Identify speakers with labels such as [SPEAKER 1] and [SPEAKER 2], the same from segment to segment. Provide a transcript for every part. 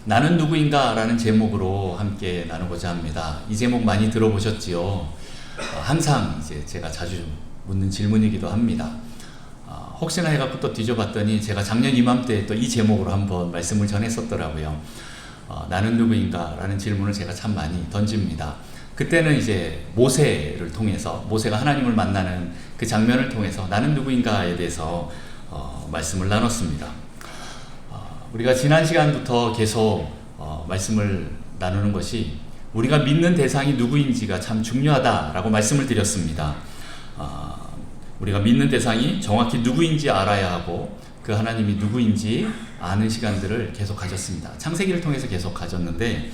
[SPEAKER 1] 나는 누구인가? 라는 제목으로 함께 나누고자 합니다. 이 제목 많이 들어보셨지요? 항상 이제 제가 자주 묻는 질문이기도 합니다. 혹시나 해갖고 또 뒤져봤더니 제가 작년 이맘때 또 이 제목으로 한번 말씀을 전했었더라고요. 나는 누구인가? 라는 질문을 제가 참 많이 던집니다. 그때는 이제 모세를 통해서, 모세가 하나님을 만나는 그 장면을 통해서 나는 누구인가에 대해서 말씀을 나눴습니다. 우리가 지난 시간부터 계속 말씀을 나누는 것이 우리가 믿는 대상이 누구인지가 참 중요하다라고 말씀을 드렸습니다. 우리가 믿는 대상이 정확히 누구인지 알아야 하고 그 하나님이 누구인지 아는 시간들을 계속 가졌습니다. 창세기를 통해서 계속 가졌는데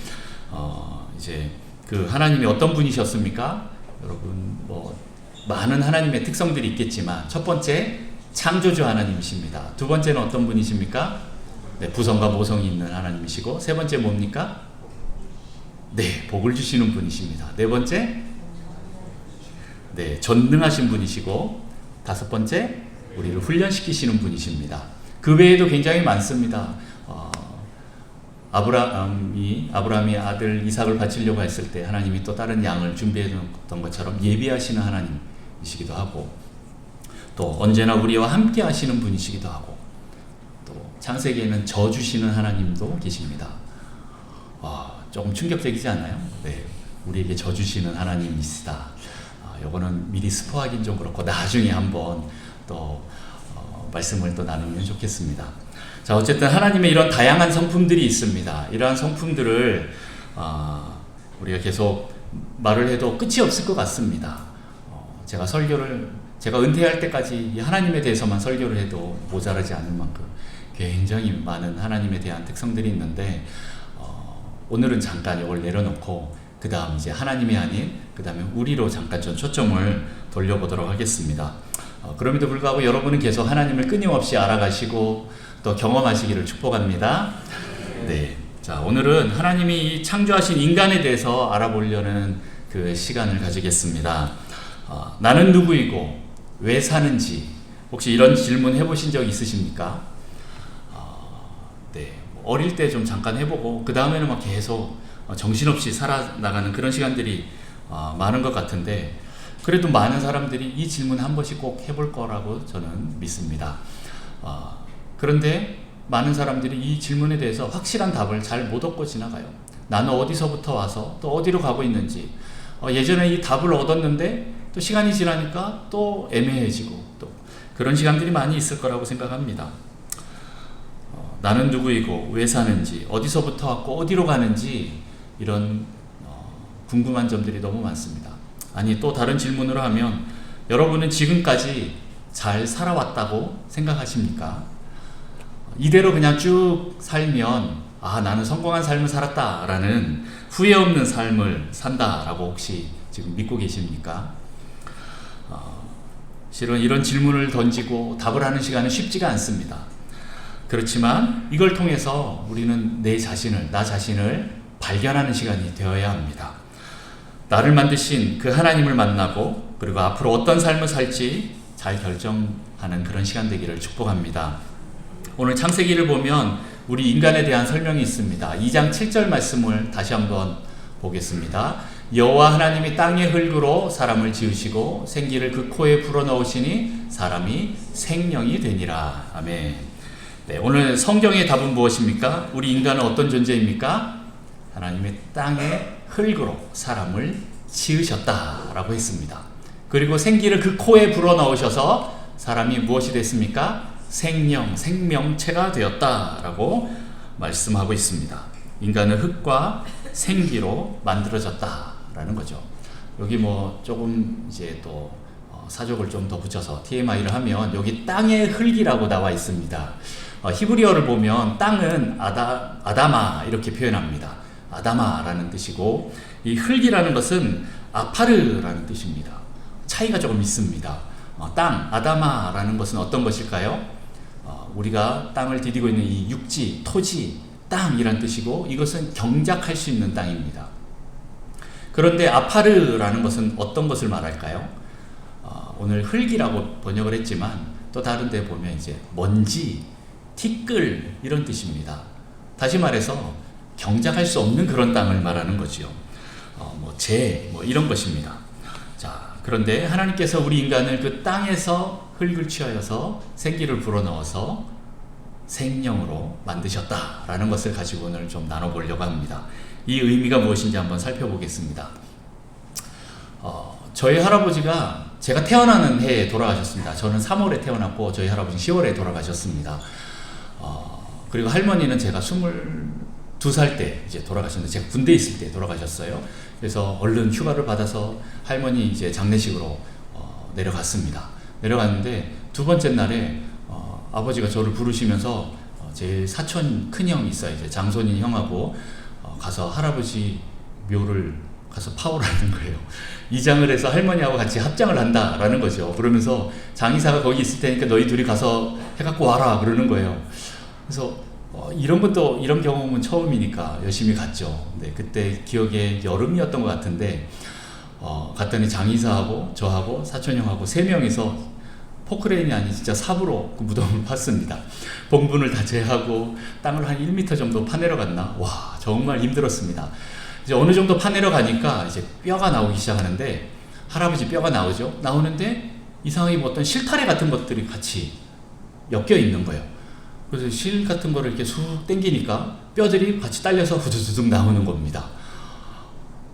[SPEAKER 1] 이제 그 하나님이 어떤 분이셨습니까? 여러분 많은 하나님의 특성들이 있겠지만 첫 번째 창조주 하나님이십니다. 두 번째는 어떤 분이십니까? 네, 부성과 모성이 있는 하나님이시고 세 번째 뭡니까? 네, 복을 주시는 분이십니다. 네 번째, 네, 전능하신 분이시고 다섯 번째, 우리를 훈련시키시는 분이십니다. 그 외에도 굉장히 많습니다. 아브라함이 아들 이삭을 바치려고 했을 때 하나님이 또 다른 양을 준비해 둔 것처럼 예비하시는 하나님이시기도 하고 또 언제나 우리와 함께 하시는 분이시기도 하고 또 창세기에는 저 주시는 하나님도 계십니다. 조금 충격적이지 않나요? 네, 우리에게 저 주시는 하나님이시다. 요거는 미리 스포하긴 좀 그렇고 나중에 한번 또 말씀을 또 나누면 좋겠습니다. 자, 어쨌든 하나님의 이런 다양한 성품들이 있습니다. 이러한 성품들을 우리가 계속 말을 해도 끝이 없을 것 같습니다. 제가 은퇴할 때까지 이 하나님에 대해서만 설교를 해도 모자라지 않을 만큼 굉장히 많은 하나님에 대한 특성들이 있는데 오늘은 잠깐 이걸 내려놓고 그 다음 이제 하나님이 아닌 그 다음에 우리로 잠깐 좀 초점을 돌려보도록 하겠습니다. 그럼에도 불구하고 여러분은 계속 하나님을 끊임없이 알아가시고 또 경험하시기를 축복합니다. 네, 자, 오늘은 하나님이 창조하신 인간에 대해서 알아보려는 그 시간을 가지겠습니다. 나는 누구이고 왜 사는지 혹시 이런 질문 해보신 적 있으십니까? 네, 어릴 때 좀 잠깐 해보고 그 다음에는 막 계속 정신없이 살아나가는 그런 시간들이 많은 것 같은데 그래도 많은 사람들이 이 질문 한 번씩 꼭 해볼 거라고 저는 믿습니다. 그런데 많은 사람들이 이 질문에 대해서 확실한 답을 잘 못 얻고 지나가요. 나는 어디서부터 와서 또 어디로 가고 있는지 예전에 이 답을 얻었는데 또 시간이 지나니까 또 애매해지고 또 그런 시간들이 많이 있을 거라고 생각합니다. 나는 누구이고 왜 사는지 어디서부터 왔고 어디로 가는지 이런 궁금한 점들이 너무 많습니다. 아니 또 다른 질문으로 하면 여러분은 지금까지 잘 살아왔다고 생각하십니까? 이대로 그냥 쭉 살면 나는 성공한 삶을 살았다라는 후회 없는 삶을 산다라고 혹시 지금 믿고 계십니까? 실은 이런 질문을 던지고 답을 하는 시간은 쉽지가 않습니다. 그렇지만 이걸 통해서 우리는 나 자신을 발견하는 시간이 되어야 합니다. 나를 만드신 그 하나님을 만나고 그리고 앞으로 어떤 삶을 살지 잘 결정하는 그런 시간 되기를 축복합니다. 오늘 창세기를 보면 우리 인간에 대한 설명이 있습니다. 2장 7절 말씀을 다시 한번 보겠습니다. 여호와 하나님이 땅의 흙으로 사람을 지으시고 생기를 그 코에 불어넣으시니 사람이 생명이 되니라. 아멘. 네, 오늘 성경의 답은 무엇입니까? 우리 인간은 어떤 존재입니까? 하나님의 땅의 흙으로 사람을 지으셨다라고 했습니다. 그리고 생기를 그 코에 불어넣으셔서 사람이 무엇이 됐습니까? 생명체가 되었다라고 말씀하고 있습니다. 인간은 흙과 생기로 만들어졌다라는 거죠. 여기 조금 이제 또 사족을 좀 더 붙여서 TMI를 하면 여기 땅의 흙이라고 나와 있습니다. 히브리어를 보면 땅은 아다마 이렇게 표현합니다. 아다마라는 뜻이고 이 흙이라는 것은 아파르라는 뜻입니다. 차이가 조금 있습니다. 아다마라는 것은 어떤 것일까요? 우리가 땅을 디디고 있는 이 육지, 토지, 땅이란 뜻이고 이것은 경작할 수 있는 땅입니다. 그런데 아파르라는 것은 어떤 것을 말할까요? 오늘 흙이라고 번역을 했지만 또 다른 데 보면 이제 먼지, 티끌 이런 뜻입니다. 다시 말해서 경작할 수 없는 그런 땅을 말하는 거지요. 이런 것입니다. 자, 그런데 하나님께서 우리 인간을 그 땅에서 흙을 취하여서 생기를 불어넣어서 생명으로 만드셨다라는 것을 가지고 오늘 좀 나눠보려고 합니다. 이 의미가 무엇인지 한번 살펴보겠습니다. 저희 할아버지가 제가 태어나는 해에 돌아가셨습니다. 저는 3월에 태어났고 저희 할아버지는 10월에 돌아가셨습니다. 그리고 할머니는 제가 22살 때 이제 돌아가셨는데 제가 군대에 있을 때 돌아가셨어요. 그래서 얼른 휴가를 받아서 할머니 이제 장례식으로 내려갔습니다. 내려갔는데 두 번째 날에 아버지가 저를 부르시면서 제 사촌 큰형이 있어요. 이제 장손인 형하고 가서 할아버지 묘를 가서 파오라는 거예요. 이장을 해서 할머니하고 같이 합장을 한다라는 거죠. 그러면서 장의사가 거기 있을 테니까 너희 둘이 가서 해갖고 와라 그러는 거예요. 그래서 이런 것도 이런 경험은 처음이니까 열심히 갔죠. 네, 그때 기억에 여름이었던 것 같은데 갔더니 장의사하고 저하고 사촌형하고 3명이서 포크레인이 아닌 진짜 삽으로 그 무덤을 팠습니다. 봉분을 다 제하고 땅을 한 1m 정도 파내려 갔나? 와, 정말 힘들었습니다. 이제 어느 정도 파내려 가니까 이제 뼈가 나오기 시작하는데 할아버지 뼈가 나오죠. 나오는데 이상하게 어떤 실타래 같은 것들이 같이 엮여 있는 거예요. 그래서 실 같은 거를 이렇게 쑥 당기니까 뼈들이 같이 딸려서 후두두둑 나오는 겁니다.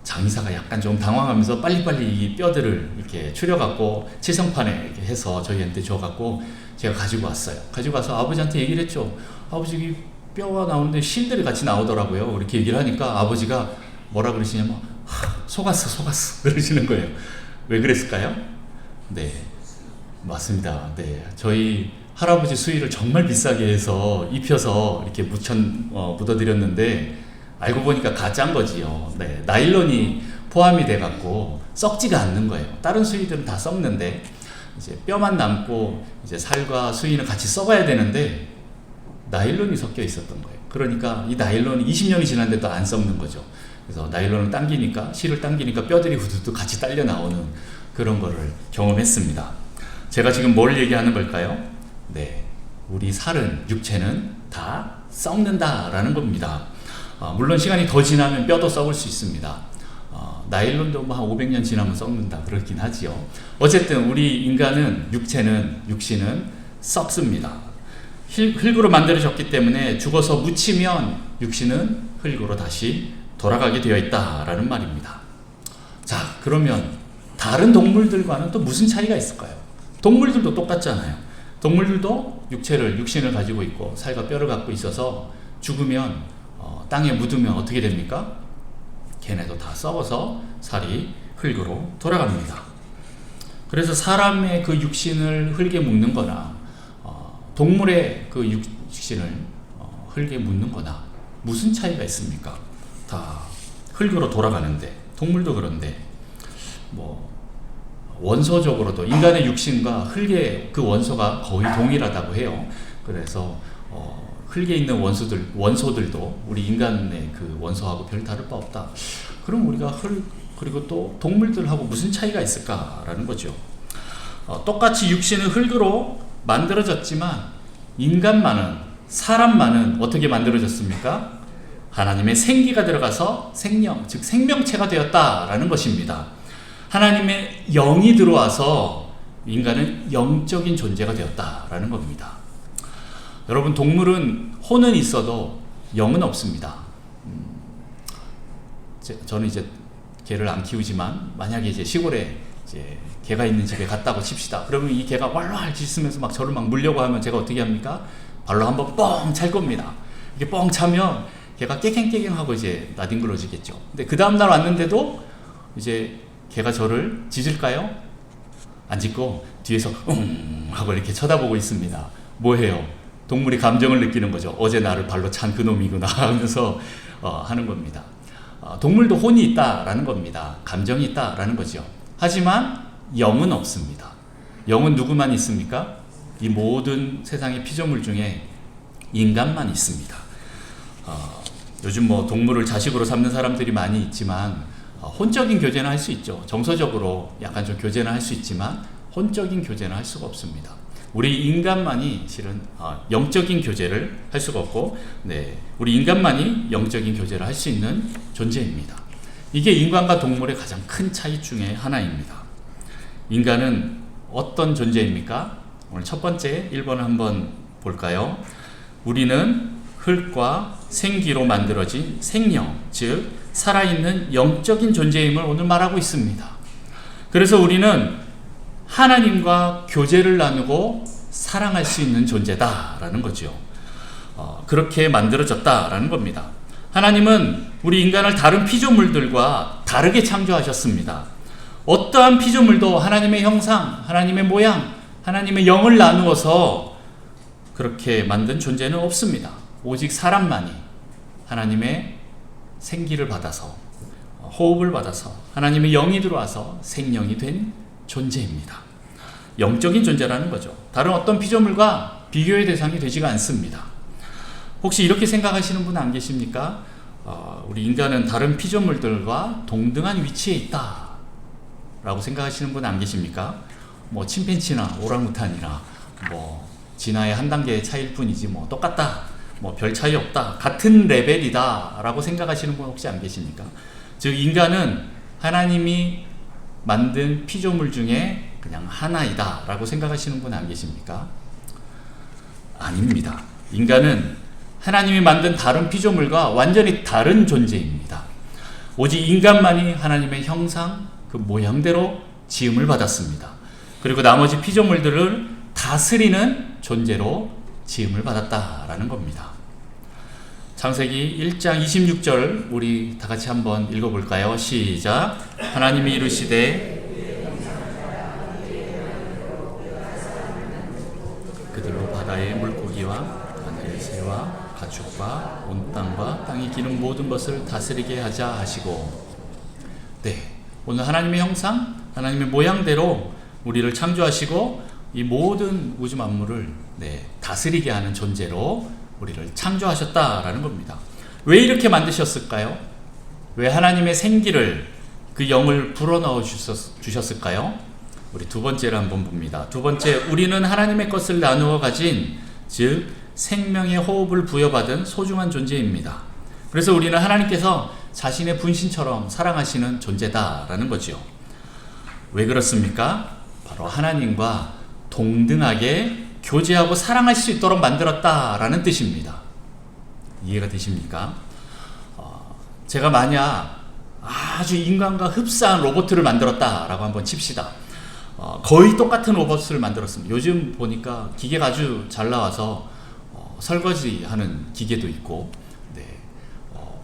[SPEAKER 1] 장의사가 약간 좀 당황하면서 빨리빨리 이 뼈들을 이렇게 추려갖고 칠성판에 이렇게 해서 저희한테 줘갖고 제가 가지고 왔어요. 가지고 와서 아버지한테 얘기를 했죠. 아버지 이 뼈가 나오는데 실들이 같이 나오더라고요. 이렇게 얘기를 하니까 아버지가 뭐라 그러시냐면 속았어 그러시는 거예요. 왜 그랬을까요? 네, 맞습니다. 네, 저희 할아버지 수의를 정말 비싸게 해서 입혀서 이렇게 묻어드렸는데 알고 보니까 가짜인 거지요. 네, 나일론이 포함이 돼갖고 썩지가 않는 거예요. 다른 수의들은 다 썩는데 이제 뼈만 남고 이제 살과 수의는 같이 썩어야 되는데 나일론이 섞여 있었던 거예요. 그러니까 이 나일론이 20년이 지났는데도 안 썩는 거죠. 그래서 나일론을 당기니까 실을 당기니까 뼈들이 후두둑 같이 딸려 나오는 그런 거를 경험했습니다. 제가 지금 뭘 얘기하는 걸까요? 네, 우리 살은 육체는 다 썩는다라는 겁니다. 물론 시간이 더 지나면 뼈도 썩을 수 있습니다. 나일론도 한 500년 지나면 썩는다 그렇긴 하지요. 어쨌든 우리 인간은 육신은 썩습니다. 흙으로 만들어졌기 때문에 죽어서 묻히면 육신은 흙으로 다시 돌아가게 되어 있다라는 말입니다. 자, 그러면 다른 동물들과는 또 무슨 차이가 있을까요? 동물들도 똑같잖아요. 동물들도 육신을 가지고 있고 살과 뼈를 갖고 있어서 죽으면 땅에 묻으면 어떻게 됩니까? 걔네도 다 썩어서 살이 흙으로 돌아갑니다. 그래서 사람의 그 육신을 흙에 묻는 거나 동물의 그 육신을 흙에 묻는 거나 무슨 차이가 있습니까? 다 흙으로 돌아가는데 동물도 그런데 원소적으로도 인간의 육신과 흙의 그 원소가 거의 동일하다고 해요. 그래서 흙에 있는 원소들도 우리 인간의 그 원소하고 별 다를 바 없다. 그럼 우리가 그리고 또 동물들하고 무슨 차이가 있을까라는 거죠. 똑같이 육신은 흙으로 만들어졌지만 사람만은 어떻게 만들어졌습니까? 하나님의 생기가 들어가서 즉 생명체가 되었다라는 것입니다. 하나님의 영이 들어와서 인간은 영적인 존재가 되었다라는 겁니다. 여러분, 동물은 혼은 있어도 영은 없습니다. 저는 이제 개를 안 키우지만 만약에 이제 시골에 이제 개가 있는 집에 갔다고 칩시다. 그러면 이 개가 왈왈 짖으면서 막 저를 막 물려고 하면 제가 어떻게 합니까? 발로 한번 뻥 찰 겁니다. 이게 뻥 차면 개가 깨갱깨갱 하고 이제 나뒹굴어지겠죠. 근데 그 다음날 왔는데도 이제 개가 저를 짖을까요? 안 짖고 뒤에서 하고 이렇게 쳐다보고 있습니다. 뭐해요? 동물이 감정을 느끼는 거죠. 어제 나를 발로 찬 그놈이구나 하면서 하는 겁니다. 동물도 혼이 있다라는 겁니다. 감정이 있다라는 거죠. 하지만 영은 없습니다. 영은 누구만 있습니까? 이 모든 세상의 피조물 중에 인간만 있습니다. 요즘 동물을 자식으로 삼는 사람들이 많이 있지만 혼적인 교제는 할 수 있죠. 정서적으로 약간 좀 교제는 할 수 있지만 혼적인 교제는 할 수가 없습니다. 우리 인간만이 실은 영적인 교제를 할 수가 없고, 우리 인간만이 영적인 교제를 할 수 있는 존재입니다. 이게 인간과 동물의 가장 큰 차이 중에 하나입니다. 인간은 어떤 존재입니까? 오늘 첫 번째 1번을 한번 볼까요? 우리는 흙과 생기로 만들어진 생명, 즉 살아있는 영적인 존재임을 오늘 말하고 있습니다. 그래서 우리는 하나님과 교제를 나누고 사랑할 수 있는 존재다라는 거죠. 그렇게 만들어졌다라는 겁니다. 하나님은 우리 인간을 다른 피조물들과 다르게 창조하셨습니다. 어떠한 피조물도 하나님의 형상, 하나님의 모양, 하나님의 영을 나누어서 그렇게 만든 존재는 없습니다. 오직 사람만이 하나님의 생기를 받아서, 호흡을 받아서 하나님의 영이 들어와서 생명이 된 존재입니다. 영적인 존재라는 거죠. 다른 어떤 피조물과 비교의 대상이 되지가 않습니다. 혹시 이렇게 생각하시는 분 안 계십니까? 우리 인간은 다른 피조물들과 동등한 위치에 있다 라고 생각하시는 분 안 계십니까? 뭐 침팬지나 오랑우탄이나 뭐 진화의 한 단계 차이일 뿐이지 뭐 똑같다, 뭐 별 차이 없다, 같은 레벨이다 라고 생각하시는 분 혹시 안 계십니까? 즉 인간은 하나님이 만든 피조물 중에 그냥 하나이다 라고 생각하시는 분 안 계십니까? 아닙니다. 인간은 하나님이 만든 다른 피조물과 완전히 다른 존재입니다. 오직 인간만이 하나님의 형상, 그 모양대로 지음을 받았습니다. 그리고 나머지 피조물들을 다스리는 존재로 지음을 받았다라는 겁니다. 창세기 1장 26절 우리 다 같이 한번 읽어볼까요? 시작. 하나님이 이르시되 그들로 바다의 물고기와 하늘의 새와 가축과 온 땅과 땅이 기는 모든 것을 다스리게 하자 하시고, 오늘 하나님의 형상, 하나님의 모양대로 우리를 창조하시고 이 모든 우주 만물을 다스리게 하는 존재로 우리를 창조하셨다라는 겁니다. 왜 이렇게 만드셨을까요? 왜 하나님의 생기를, 그 영을 불어넣어 주셨을까요? 우리 두 번째를 한번 봅니다. 두 번째, 우리는 하나님의 것을 나누어 가진, 즉 생명의 호흡을 부여받은 소중한 존재입니다. 그래서 우리는 하나님께서 자신의 분신처럼 사랑하시는 존재다라는 거죠. 왜 그렇습니까? 바로 하나님과 동등하게 교제하고 사랑할 수 있도록 만들었다라는 뜻입니다. 이해가 되십니까? 제가 만약 아주 인간과 흡사한 로봇을 만들었다라고 한번 칩시다. 거의 똑같은 로봇을 만들었습니다. 요즘 보니까 기계가 아주 잘 나와서 설거지하는 기계도 있고,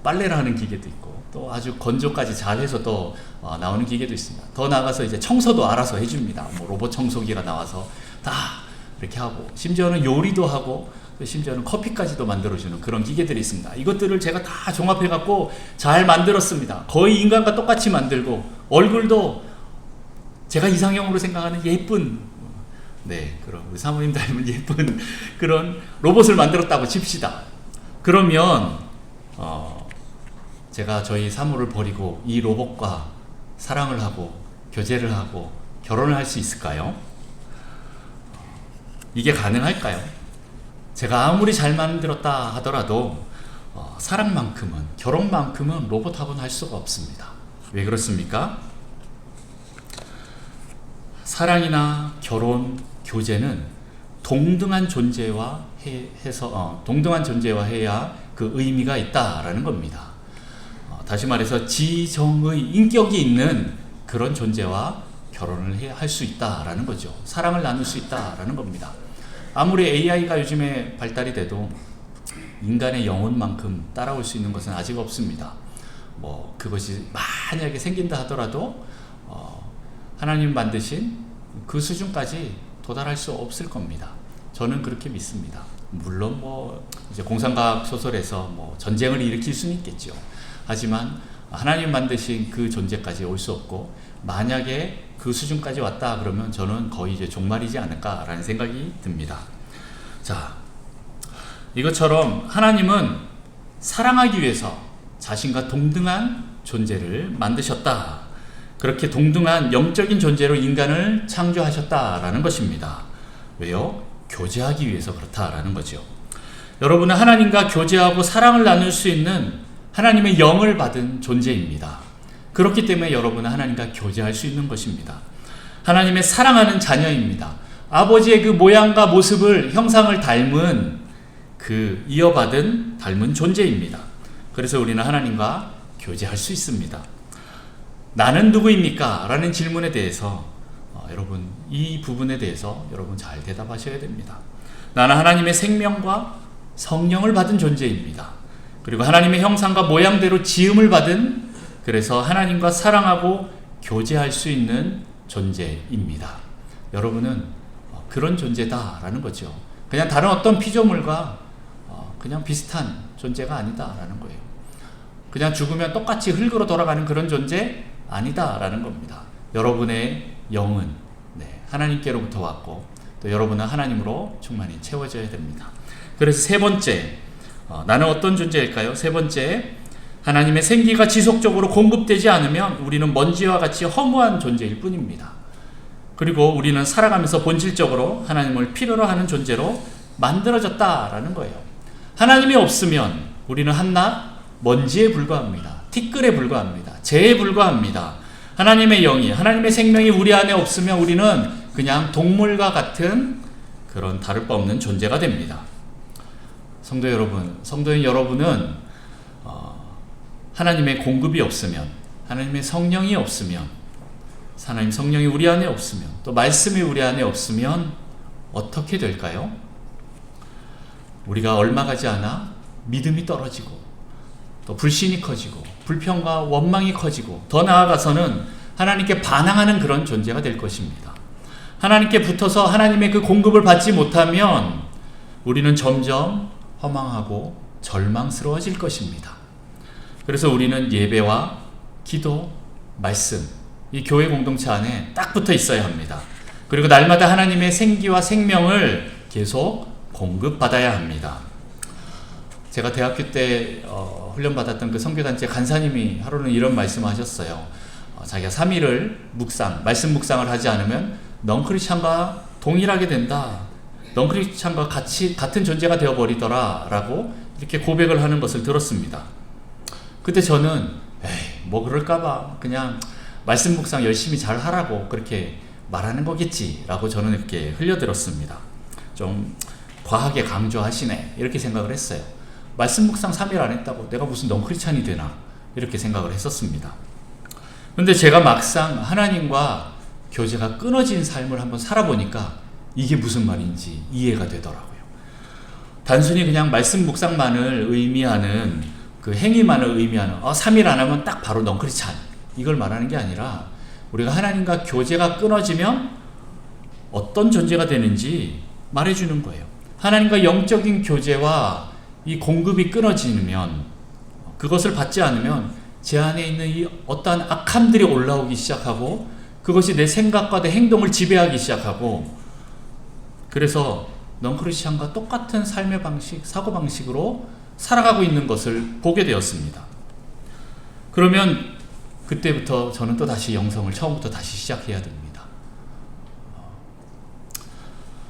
[SPEAKER 1] 빨래를 하는 기계도 있고, 또 아주 건조까지 잘해서 또 나오는 기계도 있습니다. 더 나아가서 이제 청소도 알아서 해줍니다. 뭐 로봇 청소기가 나와서 다 이렇게 하고, 심지어는 요리도 하고, 심지어는 커피까지도 만들어주는 그런 기계들이 있습니다. 이것들을 제가 다 종합해갖고 잘 만들었습니다. 거의 인간과 똑같이 만들고, 얼굴도 제가 이상형으로 생각하는 예쁜, 그런 우리 사모님 닮은 예쁜 그런 로봇을 만들었다고 칩시다. 그러면 제가 저희 사모를 버리고 이 로봇과 사랑을 하고 교제를 하고 결혼을 할 수 있을까요? 이게 가능할까요? 제가 아무리 잘 만들었다 하더라도 사랑만큼은, 결혼만큼은 로봇하고는 할 수가 없습니다. 왜 그렇습니까? 사랑이나 결혼, 교제는 동등한 존재와 동등한 존재와 해야 그 의미가 있다라는 겁니다. 다시 말해서 지정의 인격이 있는 그런 존재와 결혼을 할 수 있다라는 거죠. 사랑을 나눌 수 있다라는 겁니다. 아무리 AI가 요즘에 발달이 돼도 인간의 영혼만큼 따라올 수 있는 것은 아직 없습니다. 뭐 그것이 만약에 생긴다 하더라도 하나님 만드신 그 수준까지 도달할 수 없을 겁니다. 저는 그렇게 믿습니다. 물론 뭐 이제 공상과학 소설에서 뭐 전쟁을 일으킬 수는 있겠죠. 하지만 하나님 만드신 그 존재까지 올 수 없고, 만약에 그 수준까지 왔다 그러면 저는 거의 이제 종말이지 않을까라는 생각이 듭니다. 자, 이것처럼 하나님은 사랑하기 위해서 자신과 동등한 존재를 만드셨다. 그렇게 동등한 영적인 존재로 인간을 창조하셨다라는 것입니다. 왜요? 교제하기 위해서 그렇다라는 거죠. 여러분은 하나님과 교제하고 사랑을 나눌 수 있는 하나님의 영을 받은 존재입니다. 그렇기 때문에 여러분은 하나님과 교제할 수 있는 것입니다. 하나님의 사랑하는 자녀입니다. 아버지의 그 모양과 모습을, 형상을 닮은 닮은 존재입니다. 그래서 우리는 하나님과 교제할 수 있습니다. 나는 누구입니까? 라는 질문에 대해서 여러분, 이 부분에 대해서 여러분 잘 대답하셔야 됩니다. 나는 하나님의 생명과 성령을 받은 존재입니다. 그리고 하나님의 형상과 모양대로 지음을 받은, 그래서 하나님과 사랑하고 교제할 수 있는 존재입니다. 여러분은 그런 존재다라는 거죠. 그냥 다른 어떤 피조물과 그냥 비슷한 존재가 아니다라는 거예요. 그냥 죽으면 똑같이 흙으로 돌아가는 그런 존재 아니다라는 겁니다. 여러분의 영은 하나님께로부터 왔고 또 여러분은 하나님으로 충만히 채워져야 됩니다. 그래서 세 번째, 나는 어떤 존재일까요? 세 번째, 하나님의 생기가 지속적으로 공급되지 않으면 우리는 먼지와 같이 허무한 존재일 뿐입니다. 그리고 우리는 살아가면서 본질적으로 하나님을 필요로 하는 존재로 만들어졌다라는 거예요. 하나님이 없으면 우리는 한낱 먼지에 불과합니다. 티끌에 불과합니다. 재에 불과합니다. 하나님의 영이, 하나님의 생명이 우리 안에 없으면 우리는 그냥 동물과 같은 그런 다를 바 없는 존재가 됩니다. 성도 여러분, 성도인 여러분은 하나님의 공급이 없으면, 하나님의 성령이 없으면, 하나님 성령이 우리 안에 없으면, 또 말씀이 우리 안에 없으면 어떻게 될까요? 우리가 얼마 가지 않아 믿음이 떨어지고 또 불신이 커지고 불평과 원망이 커지고 더 나아가서는 하나님께 반항하는 그런 존재가 될 것입니다. 하나님께 붙어서 하나님의 그 공급을 받지 못하면 우리는 점점 허망하고 절망스러워질 것입니다. 그래서 우리는 예배와 기도, 말씀, 이 교회 공동체 안에 딱 붙어 있어야 합니다. 그리고 날마다 하나님의 생기와 생명을 계속 공급받아야 합니다. 제가 대학교 때 훈련받았던 그 선교단체 간사님이 하루는 이런 말씀을 하셨어요. 자기가 3일을 말씀 묵상을 하지 않으면 넌크리스찬과 동일하게 된다. 넌크리스찬과 같은 존재가 되어버리더라 라고 이렇게 고백을 하는 것을 들었습니다. 그때 저는 뭐 그럴까봐 그냥 말씀 묵상 열심히 잘 하라고 그렇게 말하는 거겠지 라고 저는 이렇게 흘려들었습니다. 좀 과하게 강조하시네 이렇게 생각을 했어요. 말씀 묵상 3일 안 했다고 내가 무슨 넌크리스찬이 되나 이렇게 생각을 했었습니다. 그런데 제가 막상 하나님과 교제가 끊어진 삶을 한번 살아보니까 이게 무슨 말인지 이해가 되더라고요. 단순히 그냥 말씀 묵상만을 의미하는 그 행위만을 의미하는 3일 안 하면 딱 바로 넌크리스찬 이걸 말하는 게 아니라 우리가 하나님과 교제가 끊어지면 어떤 존재가 되는지 말해주는 거예요. 하나님과 영적인 교제와 이 공급이 끊어지면 그것을 받지 않으면 제 안에 있는 이 어떠한 악함들이 올라오기 시작하고 그것이 내 생각과 내 행동을 지배하기 시작하고 그래서 넌크리스찬과 똑같은 삶의 방식, 사고방식으로 살아가고 있는 것을 보게 되었습니다. 그러면 그때부터 저는 또 다시 영성을 처음부터 다시 시작해야 됩니다.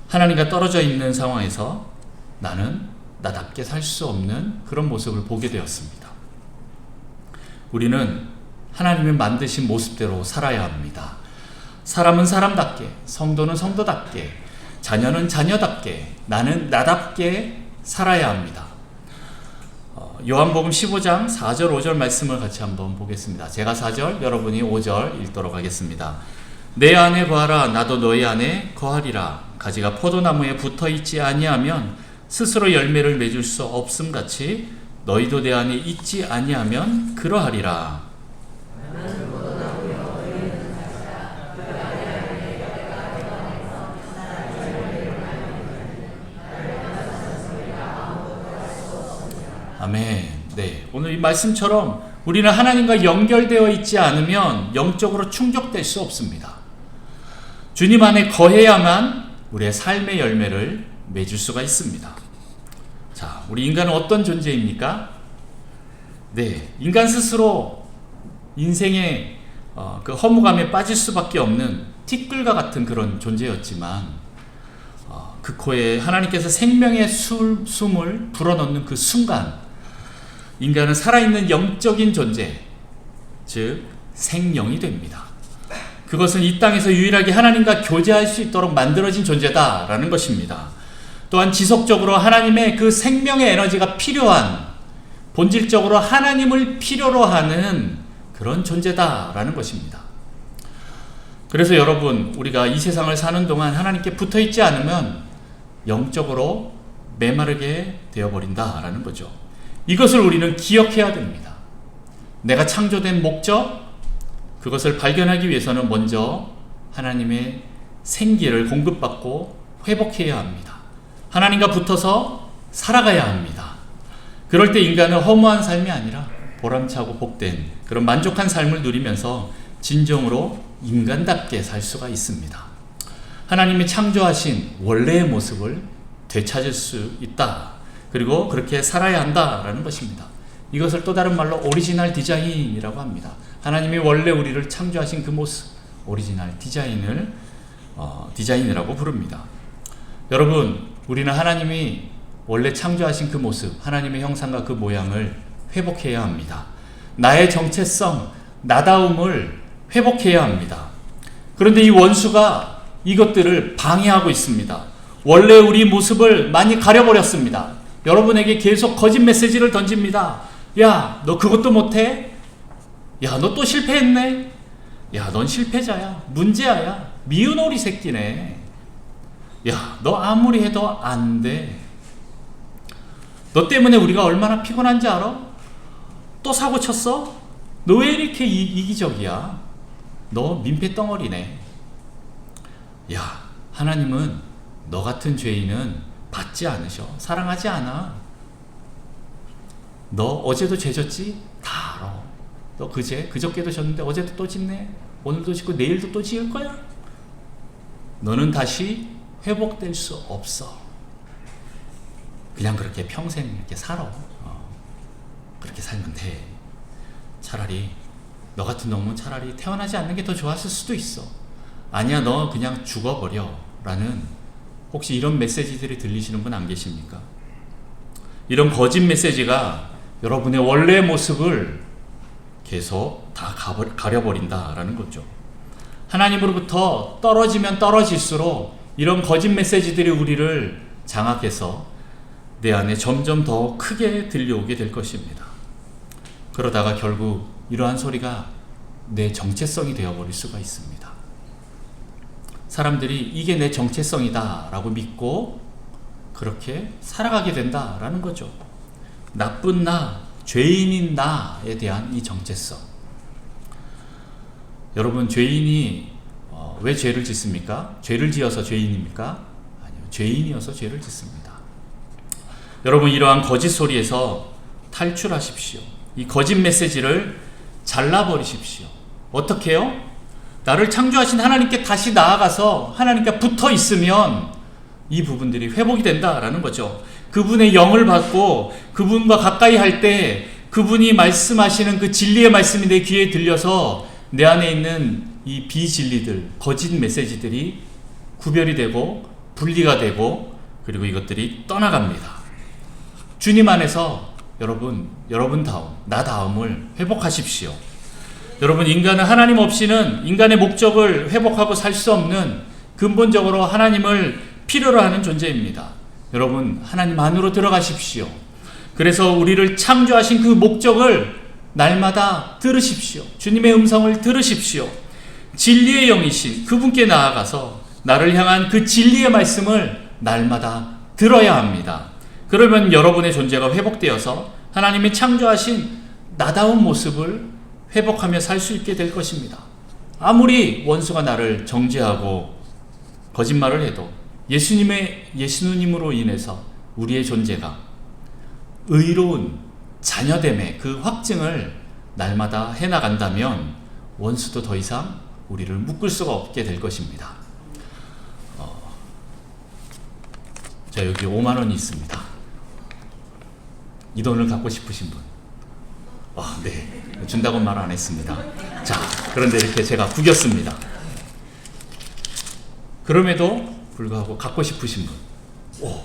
[SPEAKER 1] 하나님과 떨어져 있는 상황에서 나는 나답게 살 수 없는 그런 모습을 보게 되었습니다. 우리는 하나님이 만드신 모습대로 살아야 합니다. 사람은 사람답게, 성도는 성도답게, 자녀는 자녀답게, 나는 나답게 살아야 합니다. 요한복음 15장 4절 5절 말씀을 같이 한번 보겠습니다. 제가 4절, 여러분이 5절 읽도록 하겠습니다. 내 안에 거하라, 나도 너희 안에 거하리라. 가지가 포도나무에 붙어있지 아니하면 스스로 열매를 맺을 수 없음 같이 너희도 내 안에 있지 아니하면 그러하리라. 아멘. 네, 오늘 이 말씀처럼 우리는 하나님과 연결되어 있지 않으면 영적으로 충족될 수 없습니다. 주님 안에 거해야만 우리의 삶의 열매를 맺을 수가 있습니다. 자, 우리 인간은 어떤 존재입니까? 네, 인간 스스로 인생의 그 허무감에 빠질 수밖에 없는 티끌과 같은 그런 존재였지만 그 코에 하나님께서 생명의 숨을 불어넣는 그 순간 인간은 살아있는 영적인 존재, 즉 생명이 됩니다. 그것은 이 땅에서 유일하게 하나님과 교제할 수 있도록 만들어진 존재다라는 것입니다. 또한 지속적으로 하나님의 그 생명의 에너지가 필요한, 본질적으로 하나님을 필요로 하는 그런 존재다라는 것입니다. 그래서 여러분, 우리가 이 세상을 사는 동안 하나님께 붙어있지 않으면 영적으로 메마르게 되어버린다라는 거죠. 이것을 우리는 기억해야 됩니다. 내가 창조된 목적, 그것을 발견하기 위해서는 먼저 하나님의 생기를 공급받고 회복해야 합니다. 하나님과 붙어서 살아가야 합니다. 그럴 때 인간은 허무한 삶이 아니라 보람차고 복된 그런 만족한 삶을 누리면서 진정으로 인간답게 살 수가 있습니다. 하나님이 창조하신 원래의 모습을 되찾을 수 있다. 그리고 그렇게 살아야 한다라는 것입니다. 이것을 또 다른 말로 오리지널 디자인이라고 합니다. 하나님이 원래 우리를 창조하신 그 모습, 오리지널 디자인이라고 부릅니다. 여러분, 우리는 하나님이 원래 창조하신 그 모습, 하나님의 형상과 그 모양을 회복해야 합니다. 나의 정체성, 나다움을 회복해야 합니다. 그런데 이 원수가 이것들을 방해하고 있습니다. 원래 우리 모습을 많이 가려버렸습니다. 여러분에게 계속 거짓 메시지를 던집니다. 야, 너 그것도 못해? 야, 너 또 실패했네? 야, 넌 실패자야. 문제아야. 미운 오리 새끼네. 야, 너 아무리 해도 안 돼. 너 때문에 우리가 얼마나 피곤한지 알아? 또 사고 쳤어? 너 왜 이렇게 이기적이야? 너 민폐 덩어리네. 야, 하나님은 너 같은 죄인은 받지 않으셔. 사랑하지 않아. 너 어제도 죄 졌지? 다 알아. 너 그저께도 졌는데 어제도 또 짓네? 오늘도 짓고 내일도 또 지을 거야? 너는 다시 회복될 수 없어. 그냥 그렇게 평생 이렇게 살아. 그렇게 살면 돼. 차라리 너 같은 놈은 차라리 태어나지 않는 게 더 좋았을 수도 있어. 아니야, 너 그냥 죽어버려. 라는 혹시 이런 메시지들이 들리시는 분 안 계십니까? 이런 거짓 메시지가 여러분의 원래의 모습을 계속 다 가려버린다라는 거죠. 하나님으로부터 떨어지면 떨어질수록 이런 거짓 메시지들이 우리를 장악해서 내 안에 점점 더 크게 들려오게 될 것입니다. 그러다가 결국 이러한 소리가 내 정체성이 되어버릴 수가 있습니다. 사람들이 이게 내 정체성이다 라고 믿고 그렇게 살아가게 된다라는 거죠. 나쁜 나, 죄인인 나에 대한 이 정체성. 여러분, 죄인이 왜 죄를 짓습니까? 죄를 지어서 죄인입니까? 아니요, 죄인이어서 죄를 짓습니다. 여러분, 이러한 거짓 소리에서 탈출하십시오. 이 거짓 메시지를 잘라버리십시오. 어떻게 해요? 나를 창조하신 하나님께 다시 나아가서 하나님께 붙어 있으면 이 부분들이 회복이 된다라는 거죠. 그분의 영을 받고 그분과 가까이 할 때 그분이 말씀하시는 그 진리의 말씀이 내 귀에 들려서 내 안에 있는 이 비진리들, 거짓 메시지들이 구별이 되고 분리가 되고 그리고 이것들이 떠나갑니다. 주님 안에서 여러분 다움, 나 다움을 회복하십시오. 여러분, 인간은 하나님 없이는 인간의 목적을 회복하고 살 수 없는 근본적으로 하나님을 필요로 하는 존재입니다. 여러분, 하나님 안으로 들어가십시오. 그래서 우리를 창조하신 그 목적을 날마다 들으십시오. 주님의 음성을 들으십시오. 진리의 영이신 그분께 나아가서 나를 향한 그 진리의 말씀을 날마다 들어야 합니다. 그러면 여러분의 존재가 회복되어서 하나님이 창조하신 나다운 모습을 회복하며 살 수 있게 될 것입니다. 아무리 원수가 나를 정죄하고 거짓말을 해도 예수님으로 인해서 우리의 존재가 의로운 자녀됨의 그 확증을 날마다 해나간다면 원수도 더 이상 우리를 묶을 수가 없게 될 것입니다. 자, 여기 5만 원이 있습니다. 이 돈을 갖고 싶으신 분? 네. 준다고 말 안 했습니다. 자, 그런데 이렇게 제가 구겼습니다. 그럼에도 불구하고 갖고 싶으신 분. 오.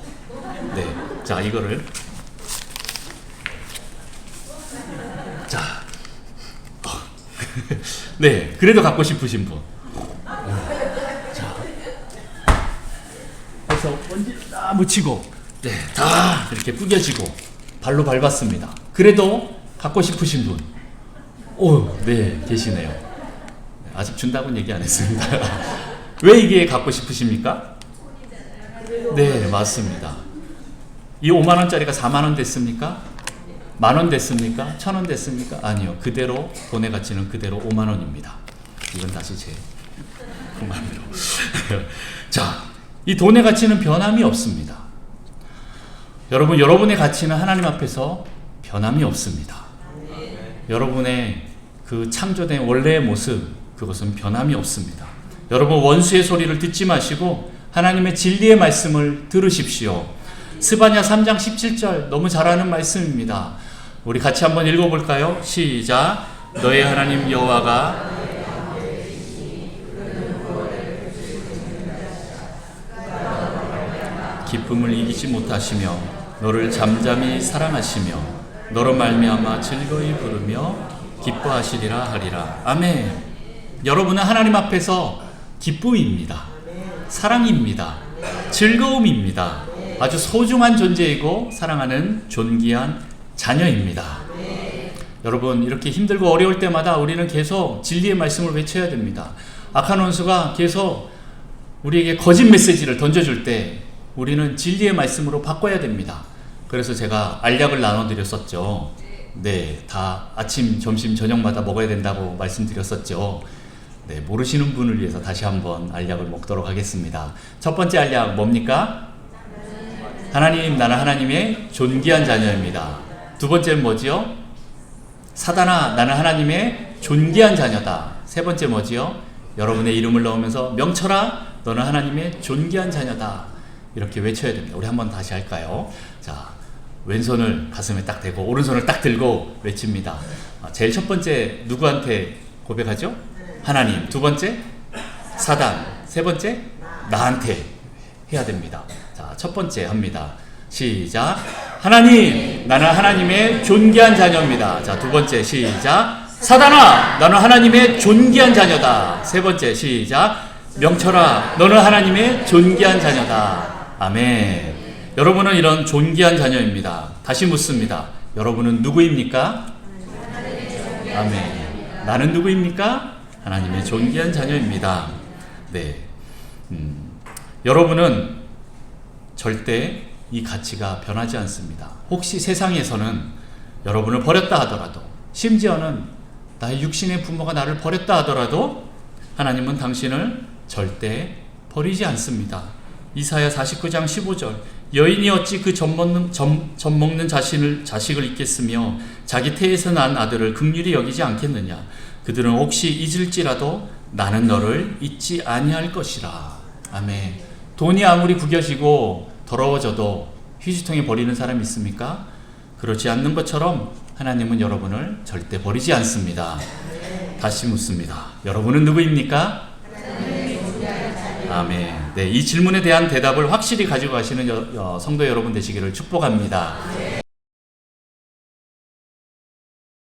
[SPEAKER 1] 네. 자, 이거를. 자. 네. 그래도 갖고 싶으신 분. 자. 그래서 먼지를 다 묻히고, 네. 다 이렇게 구겨지고, 발로 밟았습니다. 그래도 갖고 싶으신 분. 오, 네. 계시네요. 아직 준다고는 얘기 안 했습니다. 왜 이게 갖고 싶으십니까? 네, 맞습니다. 이 5만 원짜리가 4만 원 됐습니까? 만 원 됐습니까? 1,000원 됐습니까? 아니요. 그대로 돈의 가치는 그대로 5만 원입니다. 이건 다시 제 마음대로. 자, 이 돈의 가치는 변함이 없습니다. 여러분, 여러분의 가치는 하나님 앞에서 변함이 없습니다. 여러분의 그 창조된 원래의 모습, 그것은 변함이 없습니다. 여러분, 원수의 소리를 듣지 마시고 하나님의 진리의 말씀을 들으십시오. 스바냐 3장 17절 너무 잘 아는 말씀입니다. 우리 같이 한번 읽어볼까요? 시작. 너의 하나님 여호와가 기쁨을 이기지 못하시며 너를 잠잠히 사랑하시며 너로 말미암아 즐거이 부르며 기뻐하시리라 하리라. 아멘. 여러분은 하나님 앞에서 기쁨입니다. 사랑입니다. 즐거움입니다. 아주 소중한 존재이고 사랑하는 존귀한 자녀입니다. 여러분, 이렇게 힘들고 어려울 때마다 우리는 계속 진리의 말씀을 외쳐야 됩니다. 악한 원수가 계속 우리에게 거짓 메시지를 던져줄 때 우리는 진리의 말씀으로 바꿔야 됩니다. 그래서 제가 알약을 나눠드렸었죠. 네, 다 아침, 점심, 저녁마다 먹어야 된다고 말씀드렸었죠. 네, 모르시는 분을 위해서 다시 한번 알약을 먹도록 하겠습니다. 첫 번째 알약 뭡니까? 하나님, 나는 하나님의 존귀한 자녀입니다. 두 번째는 뭐지요? 사단아, 나는 하나님의 존귀한 자녀다. 세 번째 뭐지요? 여러분의 이름을 넣으면서 명철아, 너는 하나님의 존귀한 자녀다. 이렇게 외쳐야 됩니다. 우리 한번 다시 할까요? 자, 왼손을 가슴에 딱 대고 오른손을 딱 들고 외칩니다. 제일 첫 번째 누구한테 고백하죠? 하나님. 두 번째 사단. 세 번째 나한테 해야 됩니다. 자, 첫 번째 합니다. 시작. 하나님, 나는 하나님의 존귀한 자녀입니다. 자, 두 번째 시작. 사단아, 나는 하나님의 존귀한 자녀다. 세 번째 시작. 명철아, 너는 하나님의 존귀한 자녀다. 아멘. 여러분은 이런 존귀한 자녀입니다. 다시 묻습니다. 여러분은 누구입니까? 아멘. 나는 누구입니까? 하나님의 존귀한 자녀입니다. 네. 여러분은 절대 이 가치가 변하지 않습니다. 혹시 세상에서는 여러분을 버렸다 하더라도, 심지어는 나의 육신의 부모가 나를 버렸다 하더라도 하나님은 당신을 절대 버리지 않습니다. 이사야 49장 15절. 여인이 어찌 그 젖 먹는 자식을 잊겠으며 자기 태에서 난 아들을 긍휼히 여기지 않겠느냐. 그들은 혹시 잊을지라도 나는 너를 잊지 아니할 것이라. 아멘. 돈이 아무리 구겨지고 더러워져도 휴지통에 버리는 사람이 있습니까? 그렇지 않는 것처럼 하나님은 여러분을 절대 버리지 않습니다. 다시 묻습니다. 여러분은 누구입니까? 아멘. 네, 이 질문에 대한 대답을 확실히 가지고 가시는 성도 여러분 되시기를 축복합니다.